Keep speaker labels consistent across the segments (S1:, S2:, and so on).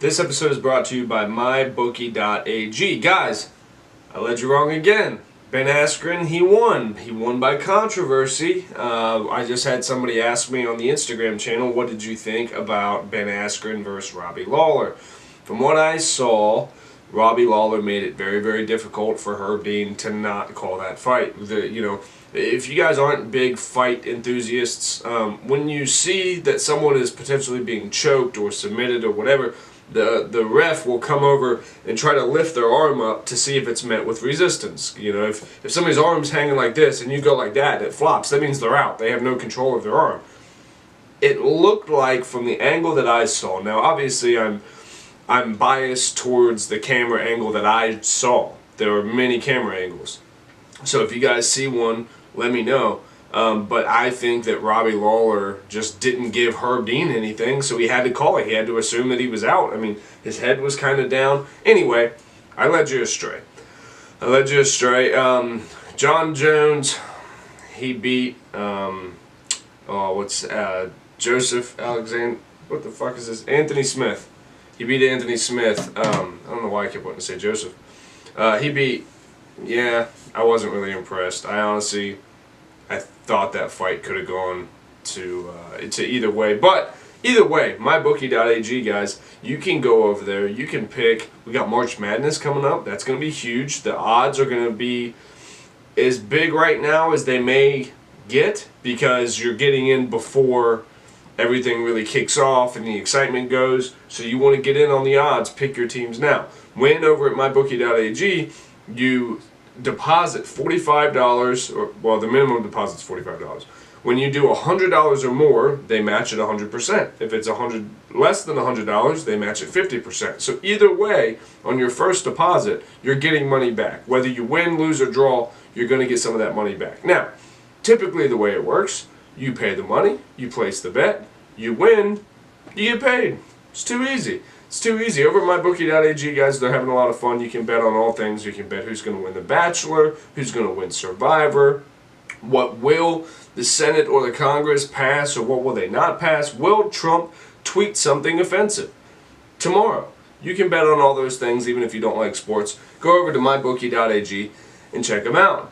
S1: This episode is brought to you by MYBOOKIE.AG. Guys, I led you wrong again. Ben Askren, he won. He won by controversy. I just had somebody ask me on the Instagram channel, what did you think about Ben Askren versus Robbie Lawler? From what I saw, Robbie Lawler made it very, very difficult for Herb Dean to not call that fight. If you guys aren't big fight enthusiasts, when you see that someone is potentially being choked or submitted or whatever, the ref will come over and try to lift their arm up to see if it's met with resistance. You know, if somebody's arm's hanging like this and you go like that, it flops. That means they're out. They have no control of their arm. It looked like from the angle that I saw. Now, obviously, I'm biased towards the camera angle that I saw. There are many camera angles. So if you guys see one, let me know. But I think that Robbie Lawler just didn't give Herb Dean anything, so he had to call it. He had to assume that he was out. I mean, his head was kind of down. Anyway, I led you astray. John Jones, he beat, Joseph Alexander, what the fuck is this? Anthony Smith. He beat Anthony Smith. I don't know why I kept wanting to say Joseph. Yeah, I wasn't really impressed. I thought that fight could have gone to either way. But either way, MyBookie.ag, guys, you can go over there. You can pick. We got March Madness coming up. That's going to be huge. The odds are going to be as big right now as they may get because you're getting in before everything really kicks off and the excitement goes. So you want to get in on the odds. Pick your teams now. When over at MyBookie.ag, you deposit $45, or the minimum deposit is $45. When you do $100 or more, they match it 100%. If it's less than $100, they match it 50%. So either way, on your first deposit, you're getting money back. Whether you win, lose, or draw, you're going to get some of that money back. Now, typically the way it works, you pay the money, you place the bet, you win, you get paid. It's too easy. It's too easy. Over at MyBookie.ag, guys, they're having a lot of fun. You can bet on all things. You can bet who's going to win The Bachelor, who's going to win Survivor, what will the Senate or the Congress pass, or what will they not pass. Will Trump tweet something offensive tomorrow? You can bet on all those things, even if you don't like sports. Go over to MyBookie.ag and check them out.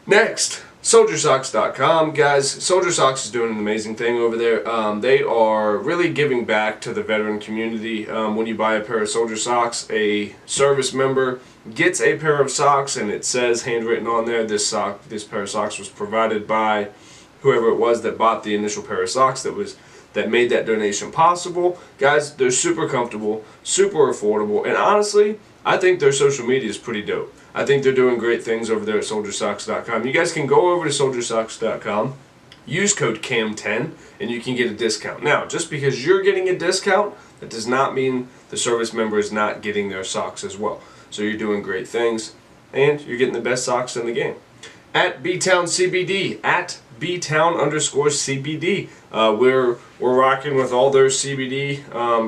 S1: Next, SoldierSocks.com. Guys, Soldier Socks is doing an amazing thing over there. They are really giving back to the veteran community. When you buy a pair of Soldier Socks, a service member gets a pair of socks, and it says handwritten on there, this pair of socks was provided by whoever it was that bought the initial pair of socks that made that donation possible. Guys, they're super comfortable, super affordable, and honestly, I think their social media is pretty dope. I think they're doing great things over there at SoldierSocks.com. You guys can go over to SoldierSocks.com, use code CAM10, and you can get a discount. Now, just because you're getting a discount, that does not mean the service member is not getting their socks as well. So you're doing great things, and you're getting the best socks in the game. At B-Town CBD, at B-Town_CBD. We're rocking with all their CBD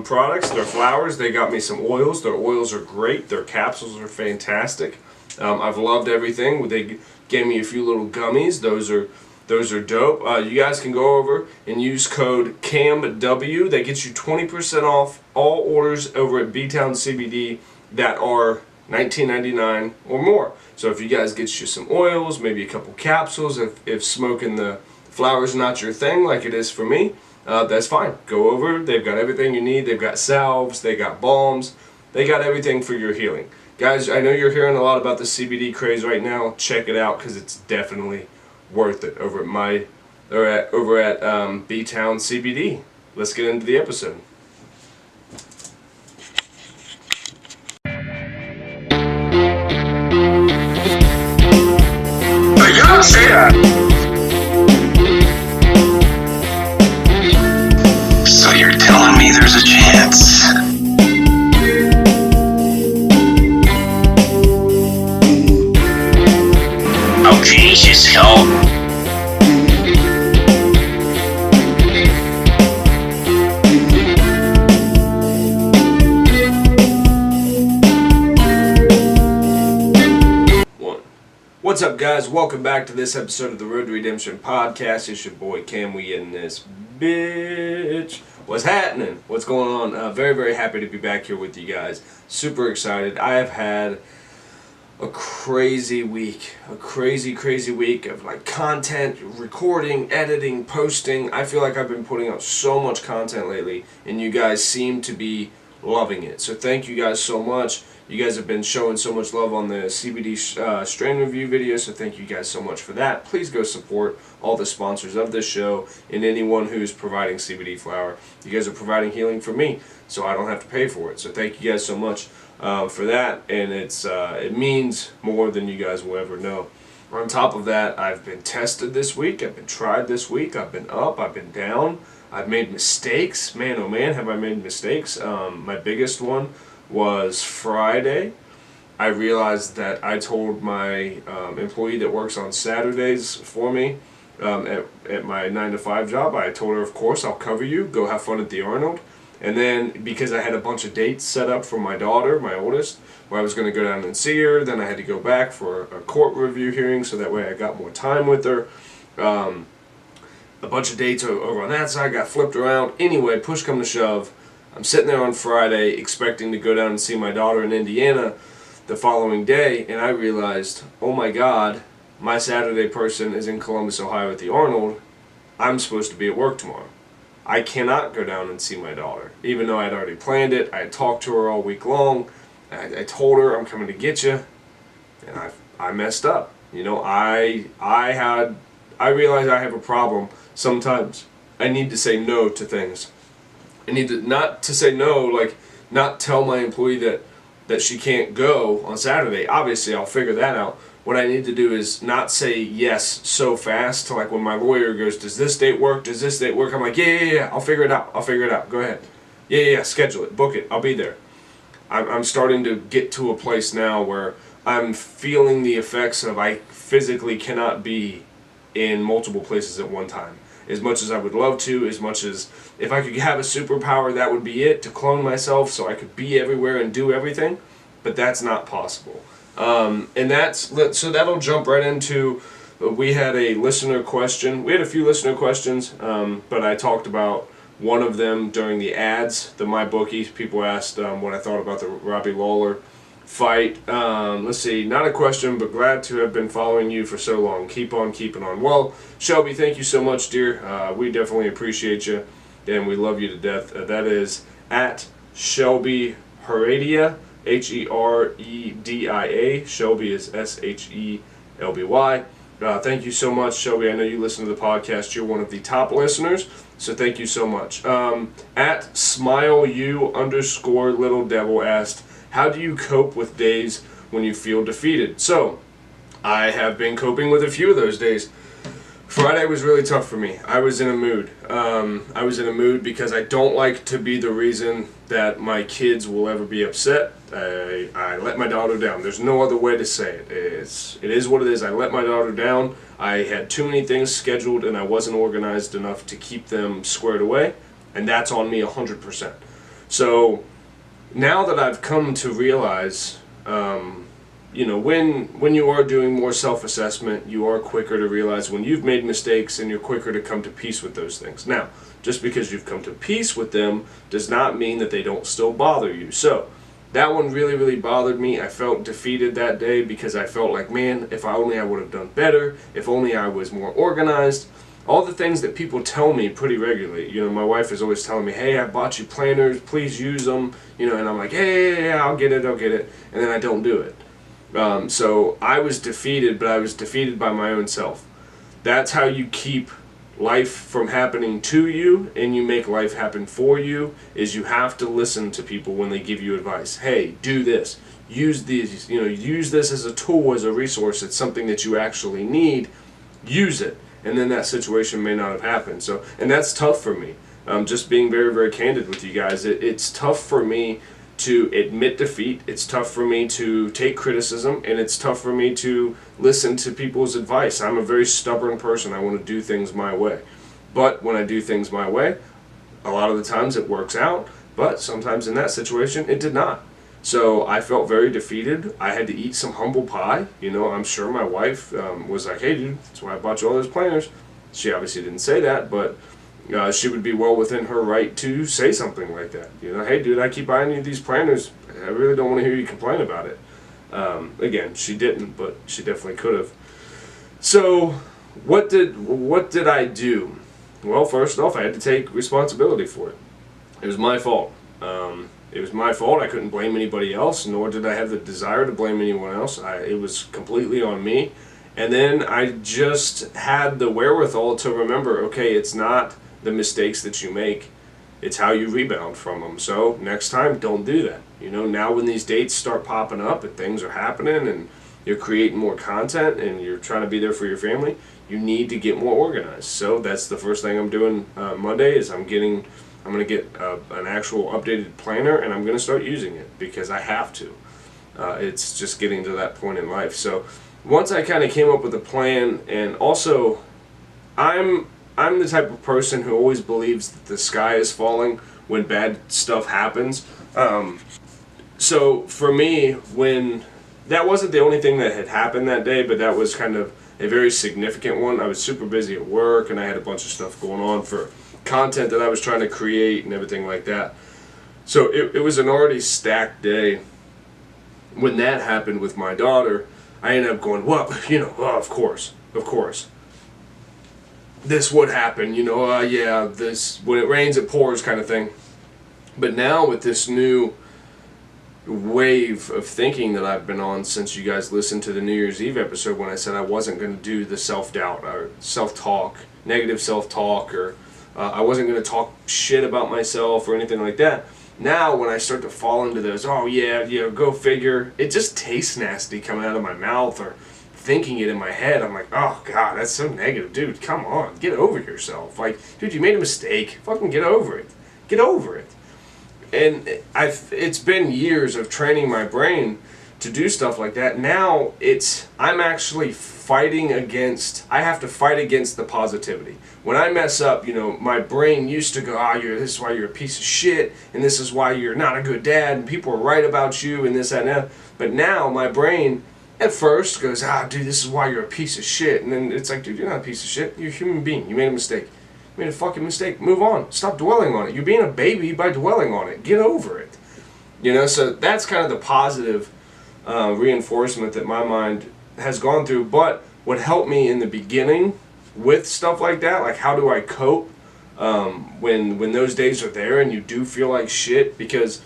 S1: products, their flowers. They got me some oils. Their oils are great. Their capsules are fantastic. I've loved everything. They gave me a few little gummies. Those are dope. You guys can go over and use code CAMW. That gets you 20% off all orders over at B-Town CBD that are $19.99 or more. So if you guys get you some oils, maybe a couple capsules, if smoking the flowers not your thing like it is for me, that's fine. Go over. They've got everything you need. They've got salves. They got balms. They got everything for your healing. Guys, I know you're hearing a lot about the CBD craze right now. Check it out because it's definitely worth it over at B-Town CBD. Let's get into the episode.
S2: You don't say that. So you're telling me there's a chance? Okay, just help.
S1: What's up, guys? Welcome back to this episode of the Road to Redemption podcast. It's your boy Cam. We in this bitch. What's happening? What's going on? Very, very happy to be back here with you guys. Super excited. I have had a crazy week. A crazy week of like content, recording, editing, posting. I feel like I've been putting out so much content lately, and you guys seem to be loving it. So thank you guys so much. You guys have been showing so much love on the CBD strain review video, so thank you guys so much for that. Please go support all the sponsors of this show and anyone who's providing CBD flower. You guys are providing healing for me, so I don't have to pay for it. So thank you guys so much for that, and it means more than you guys will ever know. On top of that, I've been tested this week. I've been tried this week. I've been up. I've been down. I've made mistakes. Man, oh man, have I made mistakes. My biggest one was Friday. I realized that I told my employee that works on Saturdays for me at my 9 to 5 job, I told her, of course, I'll cover you. Go have fun at the Arnold. And then because I had a bunch of dates set up for my daughter, my oldest, where I was going to go down and see her, then I had to go back for a court review hearing, so that way I got more time with her. A bunch of dates over on that side got flipped around. Anyway, push come to shove, I'm sitting there on Friday expecting to go down and see my daughter in Indiana the following day, and I realized, oh my God, my Saturday person is in Columbus, Ohio at the Arnold. I'm supposed to be at work tomorrow. I cannot go down and see my daughter, even though I'd already planned it. I had talked to her all week long. I told her I'm coming to get you, and I messed up. You know, I realize I have a problem. Sometimes I need to say no to things. I need to not to say no, like not tell my employee that she can't go on Saturday. Obviously, I'll figure that out. What I need to do is not say yes so fast to, like, when my lawyer goes, does this date work? Does this date work? I'm like, yeah, I'll figure it out. I'll figure it out. Go ahead. Yeah, schedule it. Book it. I'll be there. I'm starting to get to a place now where I'm feeling the effects of I physically cannot be in multiple places at one time. As much as I would love to, as much as if I could have a superpower, that would be it, to clone myself so I could be everywhere and do everything, but that's not possible. So that'll jump right into, we had a listener question. We had a few listener questions, but I talked about one of them during the ads, the MyBookie. People asked what I thought about the Robbie Lawler fight. Let's see, not a question, but glad to have been following you for so long. Keep on keeping on. Well, Shelby, thank you so much, dear. We definitely appreciate you, and we love you to death. That is at Shelby Heredia, Heredia. Shelby is Shelby. Thank you so much, Shelby. I know you listen to the podcast. You're one of the top listeners, so thank you so much. At SmileU_Little Devil asked, how do you cope with days when you feel defeated? So, I have been coping with a few of those days. Friday was really tough for me. I was in a mood. I was in a mood because I don't like to be the reason that my kids will ever be upset. I let my daughter down. There's no other way to say it. It is what it is. I let my daughter down. I had too many things scheduled and I wasn't organized enough to keep them squared away, and that's on me 100%. So now that I've come to realize, you know, when you are doing more self-assessment, you are quicker to realize when you've made mistakes, and you're quicker to come to peace with those things. Now, just because you've come to peace with them does not mean that they don't still bother you. So that one really bothered me. I felt defeated that day because I felt like, man, if only I would have done better, if only I was more organized. All the things that people tell me pretty regularly. You know, my wife is always telling me, hey, I bought you planners, please use them. You know, and I'm like, hey, I'll get it. And then I don't do it. So I was defeated, but I was defeated by my own self. That's how you keep life from happening to you, and you make life happen for you, is you have to listen to people when they give you advice. Hey, do this. Use these, you know, use this as a tool, as a resource. It's something that you actually need. Use it. And then that situation may not have happened. So, and that's tough for me. Just being very candid with you guys. It's tough for me to admit defeat. It's tough for me to take criticism, and it's tough for me to listen to people's advice. I'm a very stubborn person. I want to do things my way. But when I do things my way, a lot of the times it works out, but sometimes in that situation it did not. So I felt very defeated. I had to eat some humble pie. You know, I'm sure my wife was like, hey dude, that's why I bought you all those planners. She obviously didn't say that, but she would be well within her right to say something like that. You know, hey, dude, I keep buying you these planners. I really don't want to hear you complain about it. Again, she didn't, but she definitely could have. So, what did I do? Well, first off, I had to take responsibility for it. It was my fault. It was my fault. I couldn't blame anybody else, nor did I have the desire to blame anyone else. It was completely on me. And then I just had the wherewithal to remember, okay, it's not the mistakes that you make, it's how you rebound from them. So next time, don't do that. You know, now when these dates start popping up and things are happening and you're creating more content and you're trying to be there for your family, you need to get more organized. So that's the first thing I'm doing Monday is I'm going to get an actual updated planner, and I'm going to start using it because I have to. It's just getting to that point in life. So once I kind of came up with a plan, and also I'm the type of person who always believes that the sky is falling when bad stuff happens. So for me, when that wasn't the only thing that had happened that day, but that was kind of a very significant one. I was super busy at work, and I had a bunch of stuff going on for content that I was trying to create and everything like that. So it was an already stacked day. When that happened with my daughter, I ended up going, well, you know, of course. This would happen, you know, yeah, this, when it rains it pours kind of thing. But now with this new wave of thinking that I've been on since you guys listened to the New Year's Eve episode when I said I wasn't going to do the self-doubt or self-talk, negative self-talk, or I wasn't going to talk shit about myself or anything like that. Now when I start to fall into those, oh yeah, you know, go figure, it just tastes nasty coming out of my mouth or thinking it in my head. I'm like, oh god, that's so negative. Dude, come on, get over yourself. Like, dude, you made a mistake. Fucking get over it. Get over it. And it's been years of training my brain to do stuff like that. Now I'm actually fighting against, I have to fight against the positivity. When I mess up, you know, my brain used to go, this is why you're a piece of shit, and this is why you're not a good dad, and people are right about you, and this, that, and that. But now my brain at first goes, dude, this is why you're a piece of shit. And then it's like, dude, you're not a piece of shit. You're a human being. You made a mistake. You made a fucking mistake. Move on. Stop dwelling on it. You're being a baby by dwelling on it. Get over it. You know, so that's kind of the positive reinforcement that my mind has gone through. But what helped me in the beginning with stuff like that, like how do I cope when those days are there and you do feel like shit, because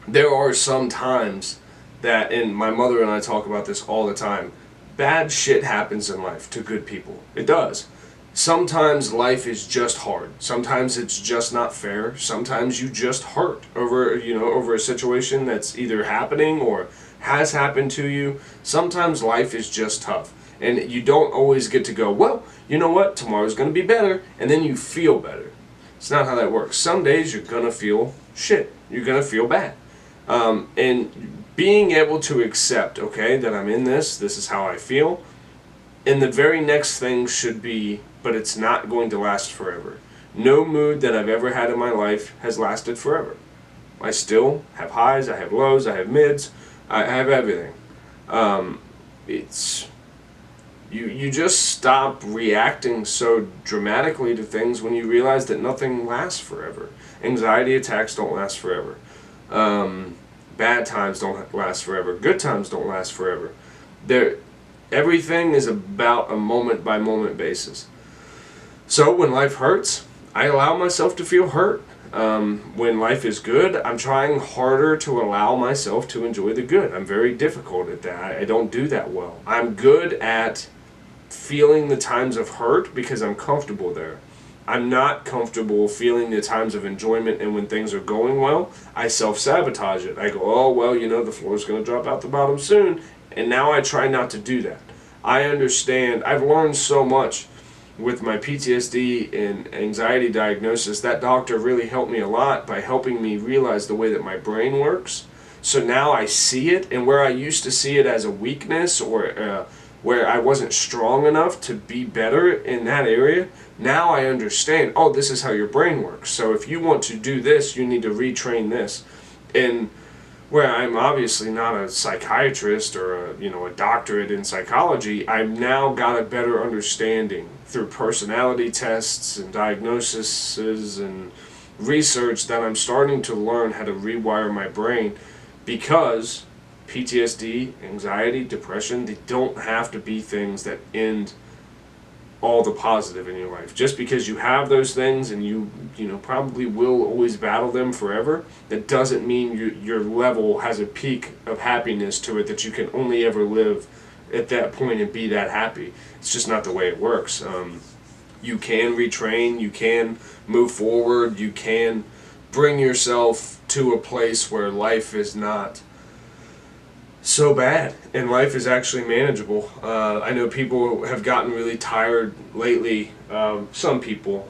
S1: there are some times that, and my mother and I talk about this all the time, bad shit happens in life to good people. It does. Sometimes life is just hard. Sometimes it's just not fair. Sometimes you just hurt over a situation that's either happening or has happened to you. Sometimes life is just tough. And you don't always get to go, well, you know what, tomorrow's going to be better, and then you feel better. It's not how that works. Some days you're going to feel shit. You're going to feel bad. And being able to accept, okay, that I'm in this is how I feel, and the very next thing should be, but it's not going to last forever. No mood that I've ever had in my life has lasted forever. I still have highs, I have lows, I have mids, I have everything. You just stop reacting so dramatically to things when you realize that nothing lasts forever. Anxiety attacks don't last forever. Bad times don't last forever. Good times don't last forever. Everything is about a moment-by-moment basis. So when life hurts, I allow myself to feel hurt. When life is good, I'm trying harder to allow myself to enjoy the good. I'm very difficult at that. I don't do that well. I'm good at feeling the times of hurt because I'm comfortable there. I'm not comfortable feeling the times of enjoyment, and when things are going well, I self-sabotage it. I go, oh, well, you know, the floor's going to drop out the bottom soon, and now I try not to do that. I understand. I've learned so much with my PTSD and anxiety diagnosis. That doctor really helped me a lot by helping me realize the way that my brain works. So now I see it, and where I used to see it as a weakness or where I wasn't strong enough to be better in that area, now I understand, oh, this is how your brain works. So if you want to do this, you need to retrain this. And where I'm obviously not a psychiatrist or a doctorate in psychology, I've now got a better understanding through personality tests and diagnoses and research that I'm starting to learn how to rewire my brain, because PTSD, anxiety, depression, they don't have to be things that end all the positive in your life. Just because you have those things and you probably will always battle them forever, that doesn't mean your level has a peak of happiness to it that you can only ever live at that point and be that happy. It's just not the way it works. You can retrain, you can move forward, you can bring yourself to a place where life is not so bad and life is actually manageable. I know people have gotten really tired lately. Some people,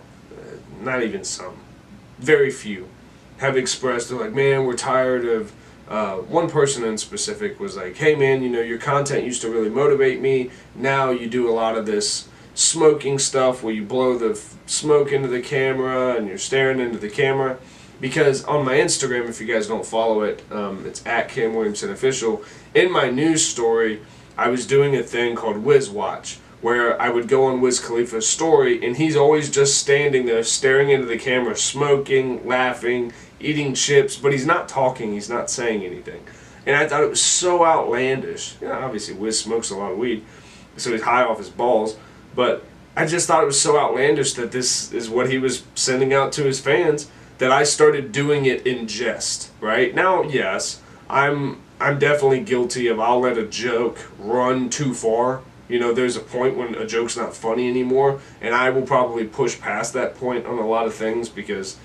S1: not even some, very few, have expressed, they're like, man, we're tired of, one person in specific was like, hey man, your content used to really motivate me. Now you do a lot of this smoking stuff where you blow the smoke into the camera and you're staring into the camera. Because on my Instagram, if you guys don't follow it, it's at Cam Williamson Official. In my news story, I was doing a thing called Wiz Watch, where I would go on Wiz Khalifa's story, and he's always just standing there staring into the camera, smoking, laughing, eating chips, but he's not talking, he's not saying anything. And I thought it was so outlandish. Obviously Wiz smokes a lot of weed, so he's high off his balls, but I just thought it was so outlandish that this is what he was sending out to his fans, that I started doing it in jest, right? Now, yes, I'm definitely guilty of, I'll let a joke run too far. There's a point when a joke's not funny anymore, and I will probably push past that point on a lot of things because,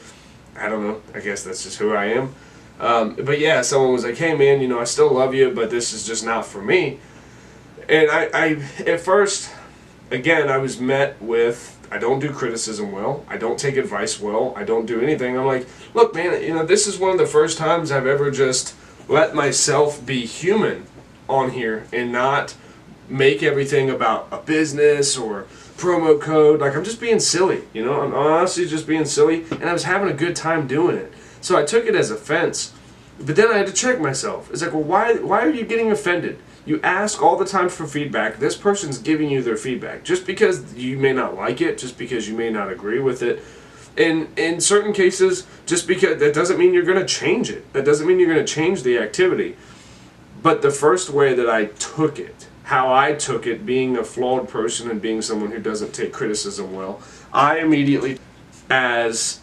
S1: I don't know, I guess that's just who I am. But yeah, someone was like, hey man, I still love you, but this is just not for me. And I at first, again, I was met with, I don't do criticism well, I don't take advice well, I don't do anything. I'm like, look man, this is one of the first times I've ever just let myself be human on here and not make everything about a business or promo code. Like, I'm just being silly, I'm honestly just being silly, and I was having a good time doing it. So I took it as offense, but then I had to check myself. It's like, well, why are you getting offended? You ask all the time for feedback. This person's giving you their feedback. Just because you may not like it, just because you may not agree with it, in certain cases, just because, that doesn't mean you're going to change it. That doesn't mean you're going to change the activity. But the first way that I took it, how I took it, being a flawed person and being someone who doesn't take criticism well, I immediately, as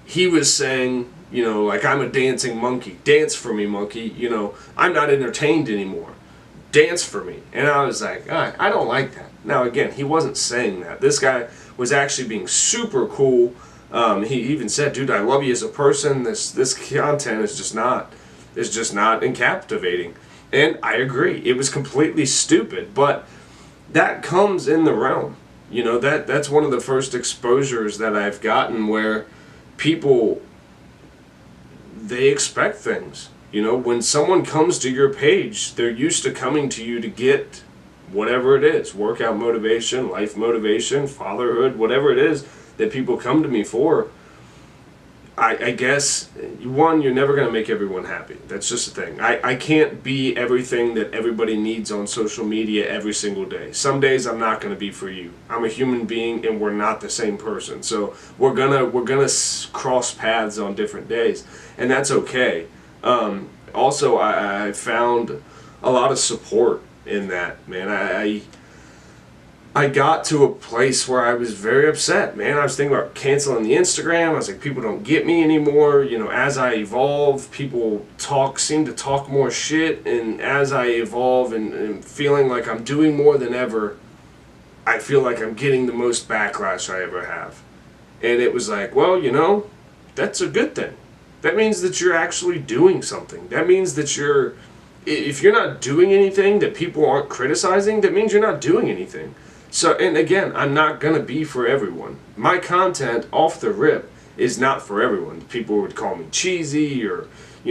S1: he was saying, like, I'm a dancing monkey. Dance for me, monkey. I'm not entertained anymore. Dance for me. And I was like, I don't like that. Now, again, he wasn't saying that. This guy was actually being super cool. He even said, dude, I love you as a person. This content is just not captivating. And I agree. It was completely stupid. But that comes in the realm. That's one of the first exposures that I've gotten where people, they expect things. When someone comes to your page, they're used to coming to you to get whatever it is, workout motivation, life motivation, fatherhood, whatever it is that people come to me for. I guess, one, you're never going to make everyone happy. That's just the thing. I can't be everything that everybody needs on social media every single day. Some days I'm not going to be for you. I'm a human being and we're not the same person. So we're gonna cross paths on different days, and that's okay. Also, I found a lot of support in that, man. I got to a place where I was very upset, man. I was thinking about canceling the Instagram. I was like, people don't get me anymore. As I evolve, people seem to talk more shit. And as I evolve and feeling like I'm doing more than ever, I feel like I'm getting the most backlash I ever have. And it was like, well, that's a good thing. That means that you're actually doing something. That means that if you're not doing anything that people aren't criticizing, that means you're not doing anything. So, and again, I'm not going to be for everyone. My content off the rip is not for everyone. People would call me cheesy, or,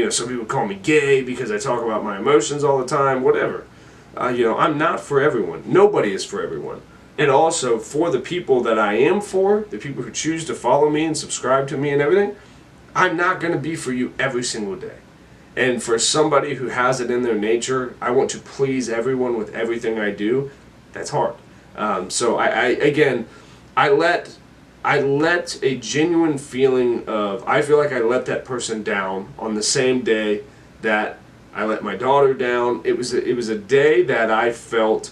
S1: some people would call me gay because I talk about my emotions all the time, whatever. I'm not for everyone. Nobody is for everyone. And also, for the people that I am for, the people who choose to follow me and subscribe to me and everything, I'm not going to be for you every single day. And for somebody who has it in their nature, I want to please everyone with everything I do, that's hard. So I let a genuine feeling of, I feel like I let that person down on the same day that I let my daughter down. It was a day that I felt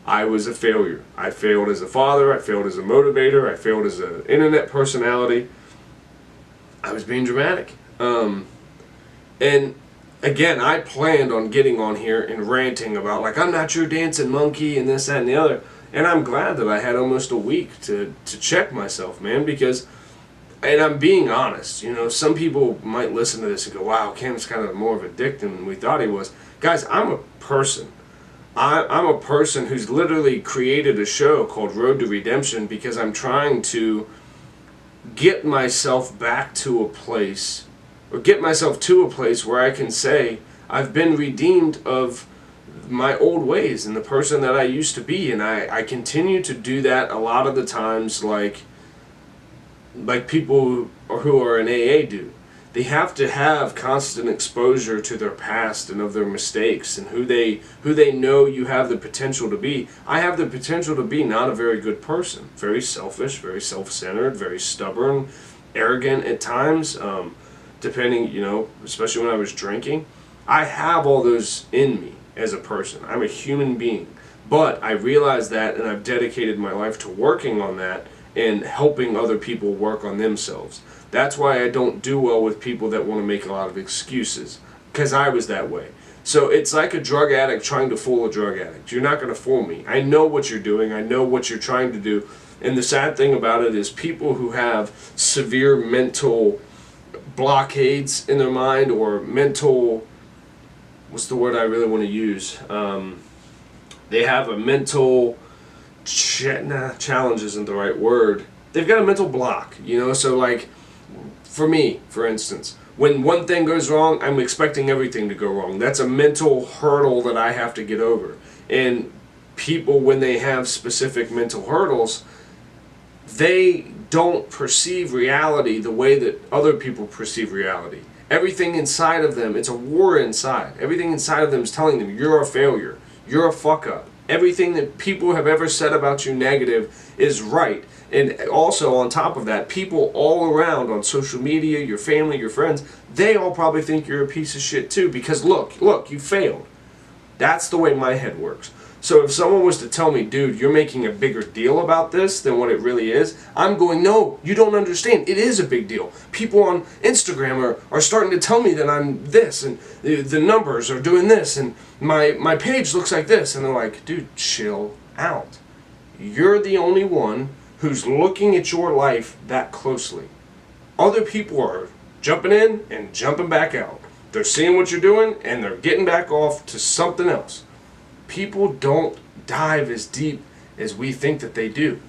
S1: I was a failure. I failed as a father, I failed as a motivator, I failed as an internet personality. I was being dramatic. And again, I planned on getting on here and ranting about, like, I'm not your dancing monkey and this, that, and the other. And I'm glad that I had almost a week to check myself, man, because, and I'm being honest, you know, some people might listen to this and go, wow, Cam's kind of more of a dick than we thought he was. Guys, I'm a person. I'm a person who's literally created a show called Road to Redemption because I'm trying to get myself back to a place, or get myself to a place where I can say I've been redeemed of my old ways and the person that I used to be. And I continue to do that a lot of the times, like people who are in AA do. They have to have constant exposure to their past and of their mistakes and who they know you have the potential to be. I have the potential to be not a very good person. Very selfish, very self-centered, very stubborn, arrogant at times, depending, you know, especially when I was drinking. I have all those in me as a person. I'm a human being. But I realize that, and I've dedicated my life to working on that and helping other people work on themselves. That's why I don't do well with people that want to make a lot of excuses, because I was that way. So it's like a drug addict trying to fool a drug addict. You're not going to fool me. I know what you're doing. I know what you're trying to do. And the sad thing about it is people who have severe mental blockades in their mind, or mental, what's the word I really want to use? They have a mental, challenge isn't the right word. They've got a mental block, you know, so like, for me, for instance, when one thing goes wrong, I'm expecting everything to go wrong. That's a mental hurdle that I have to get over. And people, when they have specific mental hurdles, they don't perceive reality the way that other people perceive reality. Everything inside of them, it's a war inside. Everything inside of them is telling them, you're a failure, you're a fuck up. Everything that people have ever said about you negative is right. And also on top of that, people all around on social media, your family, your friends, they all probably think you're a piece of shit too, because look, you failed. That's the way my head works. So if someone was to tell me, dude, you're making a bigger deal about this than what it really is, I'm going, no, you don't understand. It is a big deal. People on Instagram are starting to tell me that I'm this, and the numbers are doing this, and my page looks like this. And they're like, dude, chill out. You're the only one who's looking at your life that closely. Other people are jumping in and jumping back out. They're seeing what you're doing, and they're getting back off to something else. People don't dive as deep as we think that they do.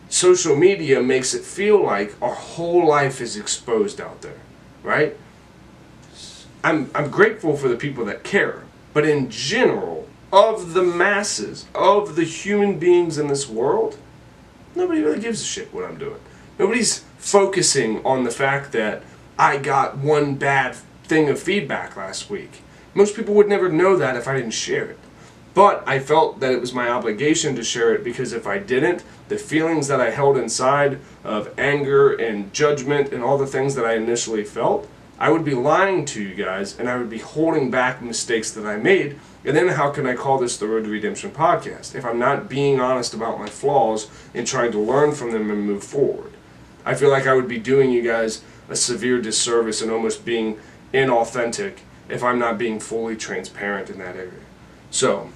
S1: Social media makes it feel like our whole life is exposed out there, right? I'm grateful for the people that care, but in general, of the masses, of the human beings in this world, nobody really gives a shit what I'm doing. Nobody's focusing on the fact that I got one bad thing of feedback last week. Most people would never know that if I didn't share it. But I felt that it was my obligation to share it, because if I didn't, the feelings that I held inside of anger and judgment and all the things that I initially felt, I would be lying to you guys, and I would be holding back mistakes that I made. And then how can I call this the Road to Redemption podcast if I'm not being honest about my flaws and trying to learn from them and move forward? I feel like I would be doing you guys a severe disservice and almost being inauthentic if I'm not being fully transparent in that area. So,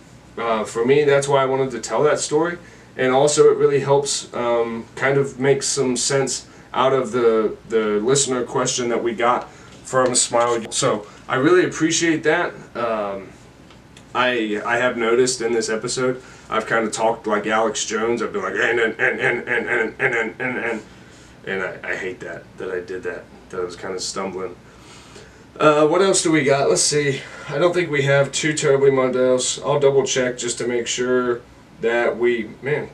S1: for me, that's why I wanted to tell that story. And also it really helps kind of make some sense out of the listener question that we got from Smile. So I really appreciate that. I have noticed in this episode, I've kind of talked like Alex Jones. I've been like, and I hate that I did that I was kind of stumbling. What else do we got? Let's see. I don't think we have too terribly much else. I'll double check just to make sure that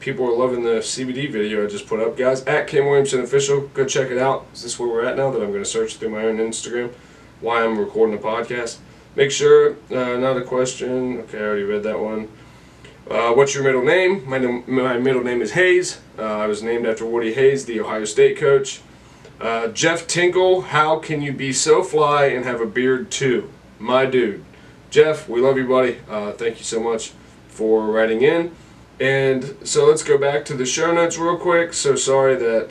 S1: people are loving the CBD video I just put up. Guys, at Cam Williamson Official, go check it out. Is this where we're at now that I'm going to search through my own Instagram? why I'm recording a podcast. Make sure, not a question. Okay, I already read that one. What's your middle name? My middle name is Hayes. I was named after Woody Hayes, the Ohio State coach. Jeff Tinkle, how can you be so fly and have a beard too? My dude. Jeff, we love you, buddy. Thank you so much for writing in. And so let's go back to the show notes real quick. So sorry that,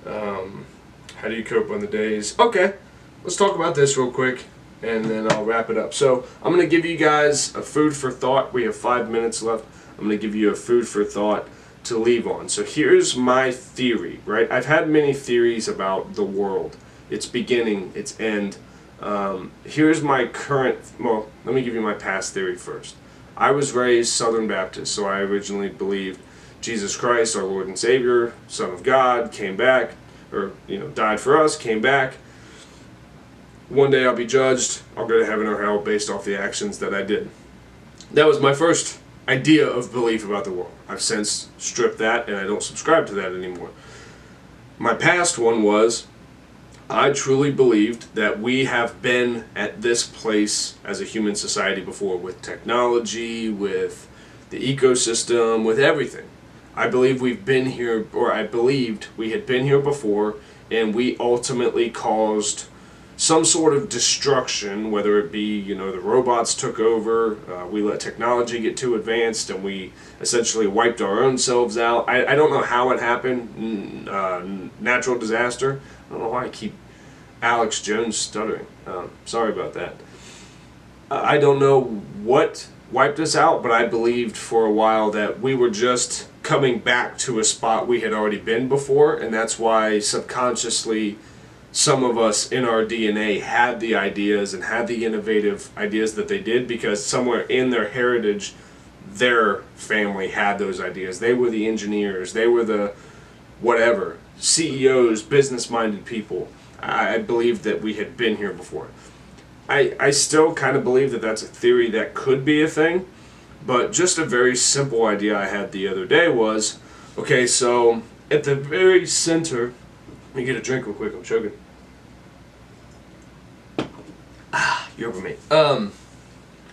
S1: how do you cope on the days? Okay, let's talk about this real quick and then I'll wrap it up. So I'm going to give you guys a food for thought. We have 5 minutes left. I'm going to give you a food for thought to leave on. So here's my theory, right? I've had many theories about the world, its beginning, its end. Here's my current, well, let me give you my past theory first. I was raised Southern Baptist, so I originally believed Jesus Christ, our Lord and Savior, Son of God, came back, or, died for us, came back. One day I'll be judged, I'll go to heaven or hell based off the actions that I did. That was my first idea of belief about the world. I've since stripped that and I don't subscribe to that anymore. My past one was, I truly believed that we have been at this place as a human society before, with technology, with the ecosystem, with everything. I believe we've been here, or I believed we had been here before, and we ultimately caused some sort of destruction, whether it be, the robots took over, we let technology get too advanced, and we essentially wiped our own selves out. I don't know how it happened, natural disaster. I don't know why I keep Alex Jones stuttering. Sorry about that. I don't know what wiped us out, but I believed for a while that we were just coming back to a spot we had already been before, and that's why subconsciously some of us in our DNA had the ideas and had the innovative ideas that they did, because somewhere in their heritage, their family had those ideas. They were the engineers, they were the whatever, CEOs, business-minded people. I believe that we had been here before. I still kind of believe that that's a theory that could be a thing, but just a very simple idea I had the other day was, okay, so at the very center, let me get a drink real quick, I'm choking. You're over me.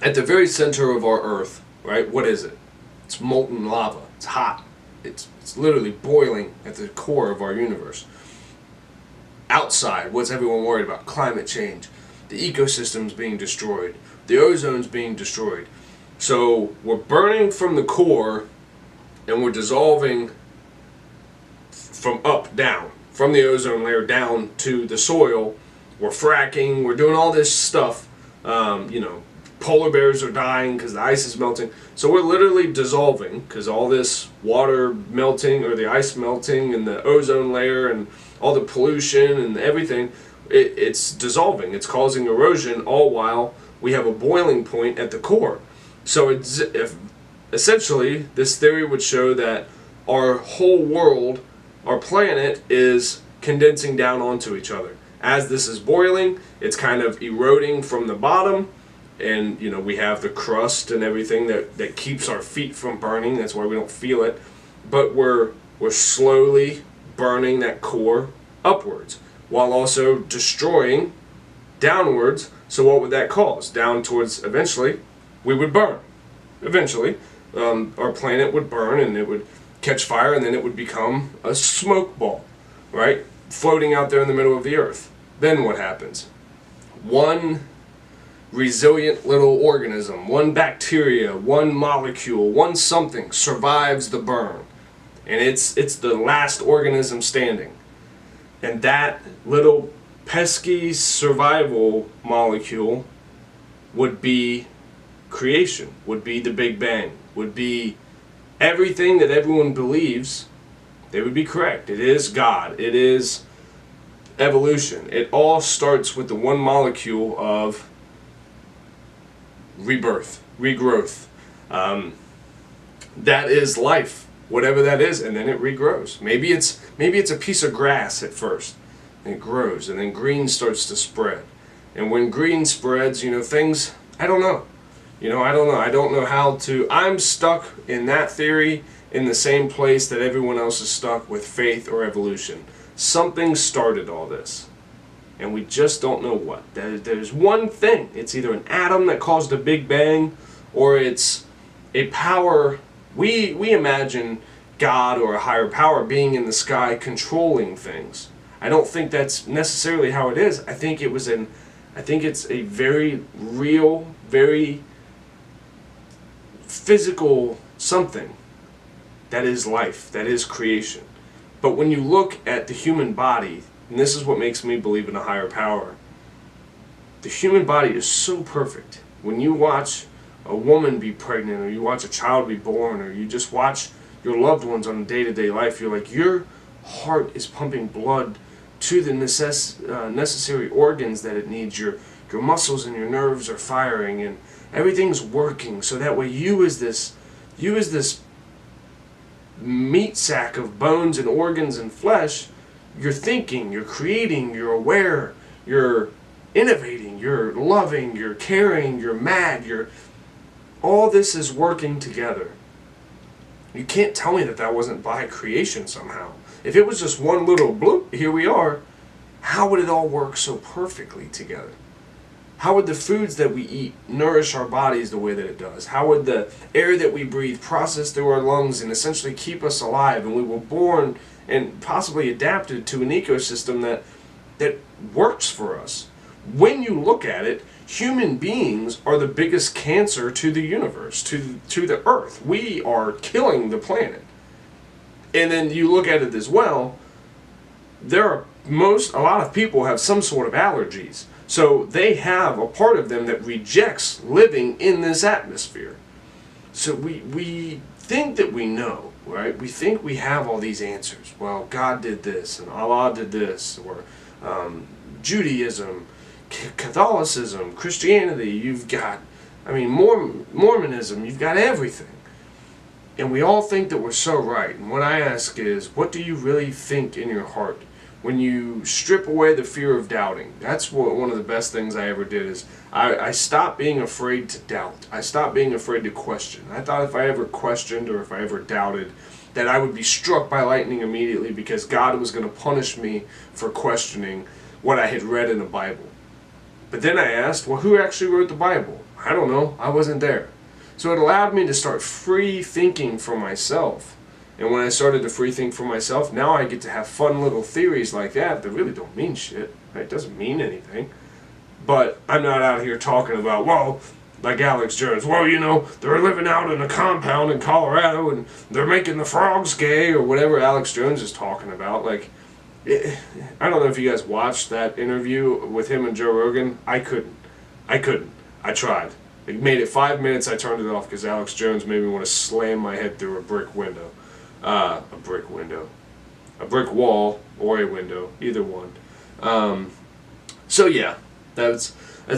S1: At the very center of our Earth, right, what is it? It's molten lava. It's hot. It's literally boiling at the core of our universe. Outside, what's everyone worried about? Climate change. The ecosystem's being destroyed. The ozone's being destroyed. So we're burning from the core and we're dissolving from up down. From the ozone layer down to the soil. We're fracking. We're doing all this stuff. Polar bears are dying because the ice is melting. So we're literally dissolving because all this water melting, or the ice melting, and the ozone layer and all the pollution and everything, it's dissolving. It's causing erosion, all while we have a boiling point at the core. So essentially, this theory would show that our whole world, our planet, is condensing down onto each other. As this is boiling, it's kind of eroding from the bottom, and we have the crust and everything that keeps our feet from burning. That's why we don't feel it. But we're slowly burning that core upwards, while also destroying downwards. So what would that cause? Down towards, eventually, we would burn. Eventually, our planet would burn and it would catch fire, and then it would become a smoke ball, right? Floating out there in the middle of the earth. Then what happens? One resilient little organism, one bacteria, one molecule, one something survives the burn. And it's the last organism standing. And that little pesky survival molecule would be creation, would be the Big Bang, would be everything that everyone believes. They would be correct. It is God. It is evolution. It all starts with the one molecule of rebirth, regrowth. That is life, whatever that is, and then it regrows. Maybe it's a piece of grass at first, and it grows, and then green starts to spread. And when green spreads, things, I don't know. I don't know how to. I'm stuck in that theory in the same place that everyone else is stuck with faith or evolution. Something started all this. and we just don't know what. There's one thing. It's either an atom that caused a Big Bang, or it's a power. We imagine God or a higher power being in the sky controlling things. I don't think that's necessarily how it is. I think it's a very real, very physical something that is life, that is creation. But when you look at the human body, and this is what makes me believe in a higher power, the human body is so perfect. When you watch a woman be pregnant, or you watch a child be born, or you just watch your loved ones on day-to-day life, you're like, your heart is pumping blood to the necessary organs that it needs. Your muscles and your nerves are firing, and everything's working. So that way, you as this meat sack of bones and organs and flesh, you're thinking, you're creating, you're aware, you're innovating, you're loving, you're caring, you're mad, all this is working together. You can't tell me that wasn't by creation somehow. If it was just one little bloop, here we are, how would it all work so perfectly together? How would the foods that we eat nourish our bodies the way that it does? How would the air that we breathe process through our lungs and essentially keep us alive? And we were born and possibly adapted to an ecosystem that works for us. When you look at it, human beings are the biggest cancer to the universe, to the earth. We are killing the planet. And then you look at it as well, a lot of people have some sort of allergies. So they have a part of them that rejects living in this atmosphere. So we think that we know, right? We think we have all these answers. Well, God did this, and Allah did this, or Judaism, Catholicism, Christianity, you've got, Mormonism, you've got everything. And we all think that we're so right. And what I ask is, what do you really think in your heart? When you strip away the fear of doubting, that's one of the best things I ever did is I stopped being afraid to doubt. I stopped being afraid to question. I thought if I ever questioned or if I ever doubted, that I would be struck by lightning immediately because God was going to punish me for questioning what I had read in the Bible. But then I asked, well, who actually wrote the Bible? I don't know. I wasn't there. So it allowed me to start free thinking for myself. And when I started to free think for myself, now I get to have fun little theories like that really don't mean shit. It doesn't mean anything. But I'm not out here talking about, well, like Alex Jones, well, they're living out in a compound in Colorado and they're making the frogs gay or whatever Alex Jones is talking about. Like, I don't know if you guys watched that interview with him and Joe Rogan. I couldn't. I tried. It made it 5 minutes, I turned it off because Alex Jones made me want to slam my head through a brick window. A brick wall, or a window, either one. So yeah, that's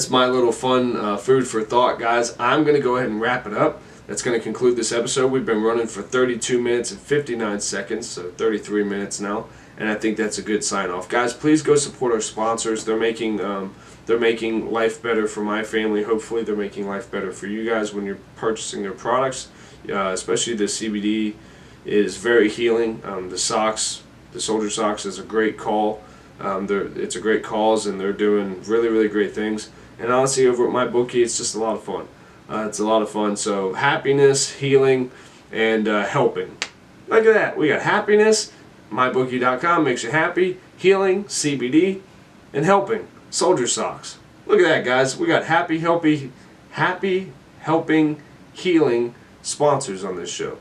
S1: my little fun food for thought, guys. I'm going to go ahead and wrap it up. That's going to conclude this episode. We've been running for 32 minutes and 59 seconds, so 33 minutes now, and I think that's a good sign off. Guys, please go support our sponsors. They're making life better for my family. Hopefully they're making life better for you guys when you're purchasing their products, especially the CBD is very healing. The socks, the soldier socks, is a great call. It's a great cause, and they're doing really, really great things. And honestly, over at MyBookie, it's just a lot of fun. It's a lot of fun. So happiness, healing, and helping. Look at that. We got happiness. MyBookie.com makes you happy. Healing, CBD, and helping. Soldier socks. Look at that, guys. We got happy, helping, healing sponsors on this show.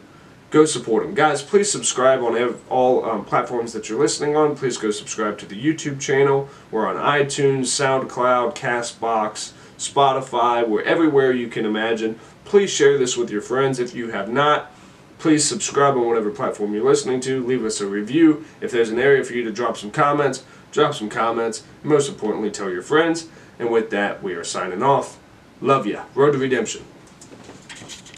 S1: Go support them. Guys, please subscribe on all platforms that you're listening on. Please go subscribe to the YouTube channel. We're on iTunes, SoundCloud, CastBox, Spotify. We're everywhere you can imagine. Please share this with your friends. If you have not, please subscribe on whatever platform you're listening to. Leave us a review. If there's an area for you to drop some comments, drop some comments. Most importantly, tell your friends. And with that, we are signing off. Love ya. Road to Redemption.